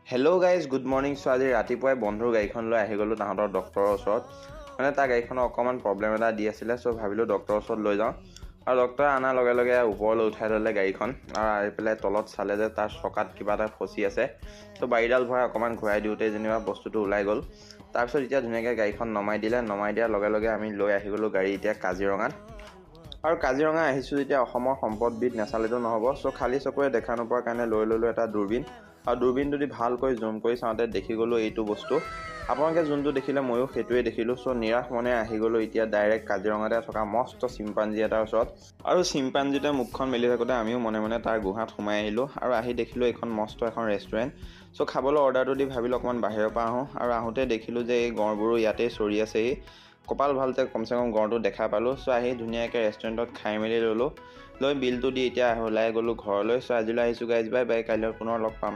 Hello' guys good morning. So' আজি ৰাতিপুৱাই বন্ধুৰ গাড়ীখন লৈ আহি গ'লোঁ তাহাঁতৰ ডক্টৰৰ ওচৰত। মানে তাৰ গাড়ীখনৰ অকণমান প্ৰব্লেম এটা দি আছিলে, চ' ভাবিলোঁ ডক্টৰৰ ওচৰত লৈ যাওঁ। আৰু ডক্টৰে অনাৰ লগে লগে ওপৰলৈ উঠাই ল'লে গাড়ীখন আৰু আহি পেলাই তলত চালে যে তাৰ চকাত কিবা এটা ফচি আছে। চ' বাৰীডাল ভৰাই অকণমান ঘূৰাই দিওঁতে যেনিবা বস্তুটো ওলাই গ'ল। তাৰপিছত এতিয়া ধুনীয়াকৈ গাড়ীখন নমাই দিলে। নমাই দিয়াৰ লগে লগে আমি লৈ আহি গ'লোঁ গাড়ী এতিয়া কাজিৰঙাত। আৰু কাজিৰঙা আহিছোঁ যেতিয়া অসমৰ সম্পদবিধ নাচালেতো নহ'ব। চ' খালী চকুৰে দেখা নোপোৱাৰ কাৰণে লৈ ল'লোঁ এটা দূৰবীণ। আৰু দূৰবীণটো দি ভালকৈ জুম কৰি চাওঁতে দেখি গ'লোঁ এইটো বস্তু। আপোনালোকে যোনটো দেখিলে ময়ো সেইটোৱে দেখিলোঁ। চ' নিৰাশ মনে আহি গ'লোঁ এতিয়া ডাইৰেক্ট কাজিৰঙাতে থকা মস্ত চিম্পাঞ্জী এটাৰ ওচৰত। আৰু চিম্পাঞ্জীতে মুখখন মেলি থাকোঁতে আমিও মনে মনে তাৰ গুহাত সোমাই আহিলোঁ আৰু আহি দেখিলোঁ এইখন মস্ত এখন ৰেষ্টুৰেণ্ট। চ' খাবলৈ অৰ্ডাৰটো দি ভাবিলোঁ অকণমান বাহিৰৰ পৰা আহোঁ। আৰু আহোঁতে দেখিলোঁ যে এই গঁড়বোৰো ইয়াতেই চৰি আছেহি। কপাল ভালতে কমচে কম গঁড়টো দেখা পালোঁ। চ' আহি ধুনীয়াকৈ ৰেষ্টুৰেণ্টত খাই মেলি ল'লোঁ। লৈ বিলটো দি এতিয়া ওলাই গ'লোঁ ঘৰলৈ। চ' আজিলৈ আহিছোঁ গাইজ, বাই বাই, কাইলৈ পুনৰ লগ পাম।